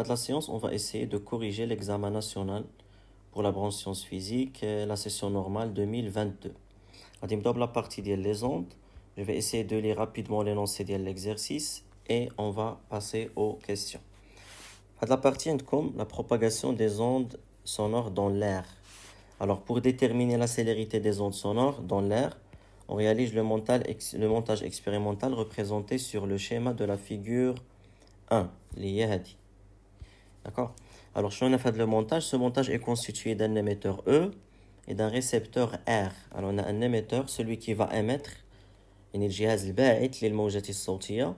Fin de la séance, on va essayer de corriger l'examen national pour la branche sciences physiques, la session normale 2022. غادي نبداو la partie des ondes. Je vais essayer de lire rapidement l'énoncé de l'exercice et on va passer aux questions. La partie comme la propagation des ondes sonores dans l'air. Alors pour déterminer la célérité des ondes sonores dans l'air, on réalise le montage expérimental représenté sur le schéma de la figure 1, lié à dit. D'accord. Alors, je vais le montage. Ce montage est constitué d'un émetteur E et d'un récepteur R. Alors, on a un émetteur, celui qui va émettre, الجهاز الباعث للموجات الصوتية,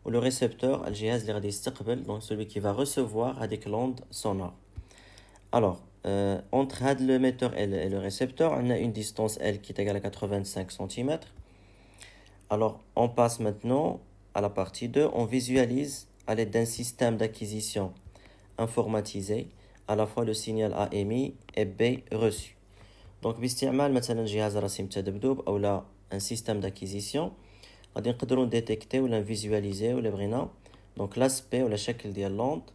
ou le récepteur, الجهاز اللي غادي يستقبل, donc celui qui va recevoir avec l'onde sonore. Alors, entre l'émetteur et le récepteur, on a une distance L qui est égale à 85 cm. Alors, on passe maintenant à la partie 2. On visualise à l'aide d'un système d'acquisition informatisé à la fois le signal A émis et B reçu. Donc باستعمال مثلا جهاز رسم تذبذب او لا un système d'acquisition غادي نقدروا نديتيكتي ولا نفيزواليزي ولا بغينا donc l'aspect ولا الشكل ديال l'onde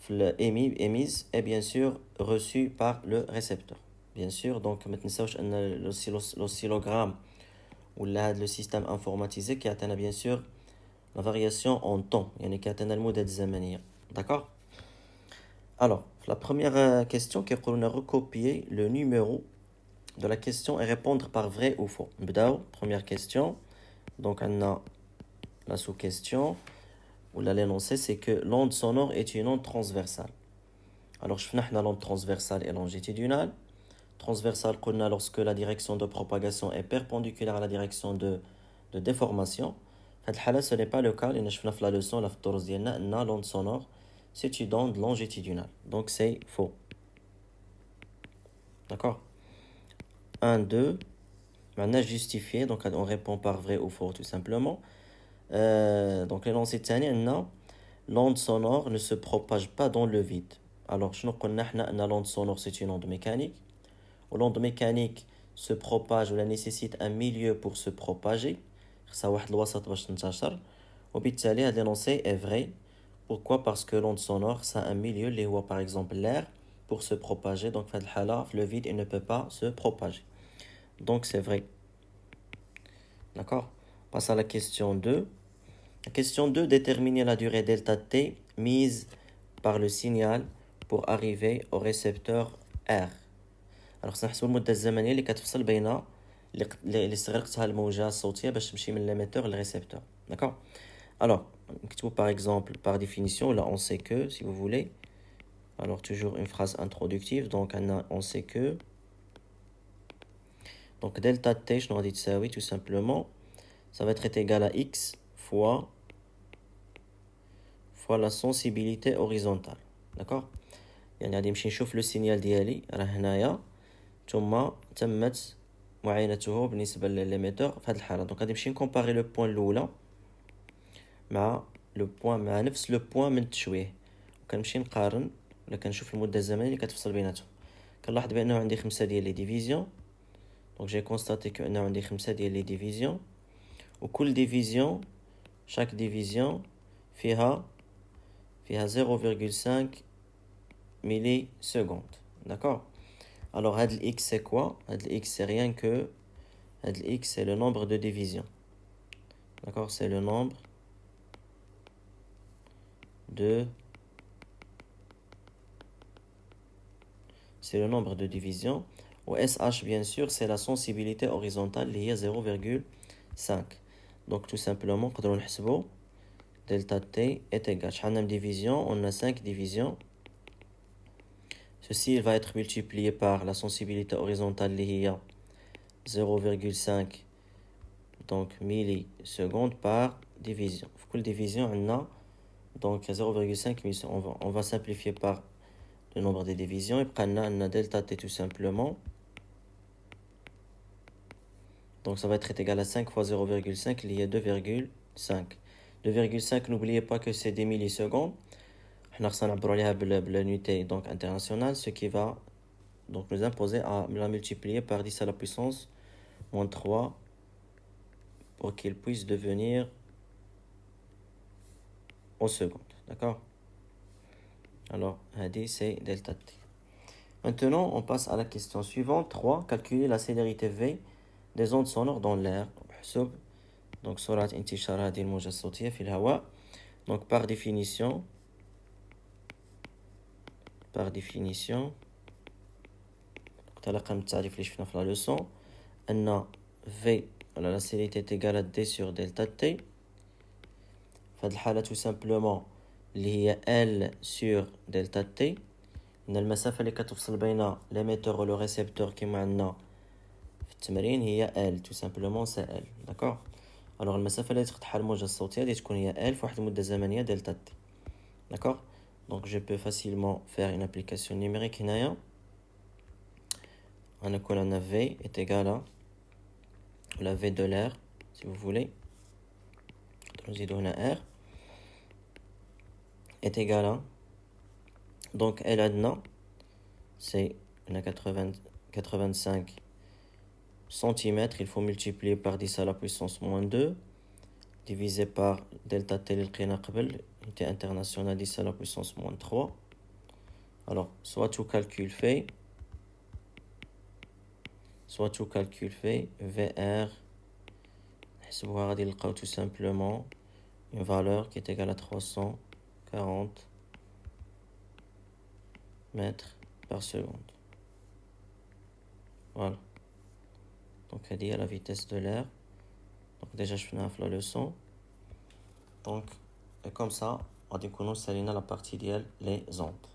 في émise et bien sûr reçu par le récepteur. Bien sûr, donc ما تنساوش ان l'oscillogramme ولا هذا le système informatisé كيعطينا bien sûr la variation en temps يعني كيعطينا المدة الزمنية. D'accord. Alors, la première question qui est qu'on a recopié le numéro de la question et répondre par vrai ou faux. Première question. Donc, on a la sous-question ou l'énoncé, c'est que l'onde sonore est une onde transversale. Alors, je fais l'onde transversale et longitudinale. Transversale, qu'on a lorsque la direction de propagation est perpendiculaire à la direction de déformation. Ce n'est pas le cas. Je fais la leçon, la l'onde sonore. C'est une onde longitudinale. Donc, c'est faux. D'accord. 1, 2. Maintenant, justifié. Donc, on répond par vrai ou faux, tout simplement. Donc, l'énoncé de l'onde sonore ne se propage pas dans le vide. Alors, je nous connais, l'onde sonore, c'est une onde mécanique. L'onde mécanique se propage ou la nécessite un milieu pour se propager. Ça واحد الوسط باش تنتشر. وبالتالي هذا l'énoncé est vrai. Pourquoi? Parce que l'onde sonore, ça a un milieu, اللي هو par exemple l'air, pour se propager. Donc, le vide, il ne peut pas se propager. Donc, c'est vrai. D'accord? On passe à la question 2. La question 2, déterminer la durée delta t mise par le signal pour arriver au récepteur R. Alors, سنحسب المدة الزمنية اللي كتفصل بين اللي استغرقتها الموجة الصوتية باش تمشي من l'émetteur le récepteur. D'accord? Alors, نكتبو par exemple, par définition, là on sait que, si vous voulez. Alors, toujours une phrase introductive. Donc, on sait que. Donc, delta t, je n'aurais dit ça, oui, tout simplement. Ça va être égal à x fois la sensibilité horizontale. D'accord. يعني غادي نمشي نشوف لو سينيال ديالي راه هنايا ثم تمت معاينته بالنسبه لليميتور في هذه الحاله. دونك غادي نمشي نكومباري لو بوين الاولى مع لو بوين مع نفس لو بوين من التشويه وكنمشي نقارن ولا كنشوف المده الزمنيه اللي كتفصل بيناتهم. كنلاحظ بانه عندي 5 ديال لي ديفيزيون. دونك جي كونستاتي كو انه عندي 5 ديال لي ديفيزيون وكل ديفيزيون chaque division فيها 0,5 millisecondes. D'accord. Alors, x c'est quoi? X c'est rien que x c'est le nombre de divisions. D'accord. C'est le nombre de divisions. Ou SH bien sûr c'est la sensibilité horizontale liée à 0,5. Donc tout simplement quand on نحسبو delta t est égal. شحال من division? On a 5 divisions. Ceci va être multiplié par la sensibilité horizontale liée à 0,5 donc millisecondes par division. Pour la division, on a donc 0,5 millisecondes. On va simplifier par le nombre de divisions et on a delta t tout simplement. Donc ça va être égal à 5 fois 0,5 lié à 2,5. 2,5, n'oubliez pas que c'est des millisecondes. On a l'unité donc internationale, ce qui va donc nous imposer à la multiplier par 10 à la puissance moins 3 pour qu'il puisse devenir en secondes. D'accord. Alors, c'est delta t. Maintenant, on passe à la question suivante. 3. Calculer la célérité V des ondes sonores dans l'air. Donc, سرعة انتشار هذه الموجة الصوتية في الهواء. Donc, par définition, طبقا من التعريف اللي شفنا في la leçon, أن V, la célérité est égale à D sur delta T. في هذه الحالة tout simplement اللي هي L sur delta T. إن المسافة اللي كتفصل بين l'émetteur و le récepteur كما عندنا في التمرين هي L, tout simplement c'est L, d'accord. alors المسافة اللي تقطعها الموجة الصوتية اللي تكون هي L في واحد المدة زمنية delta T, d'accord. donc je peux facilement faire une application numérique هنايا. غنكون عندنا V est égal à la V de l'air si vous voulez, نزيدو هنا R est égal à, donc L عندنا c'est 85 cm, il faut multiplier par 10 à la puissance moins 2 divisé par delta T اللي لقينا قبل unité internationale 10 à la puissance moins 3. alors soit tout calcul fait VR نحسبوها غادي نلقاو tout simplement une valeur qui est égale à 340 mètres par seconde. Voilà. Donc, elle est à la vitesse de l'air. Donc, déjà, je finis la leçon. Donc, et comme ça, on va découvrir la partie idéale, les ondes.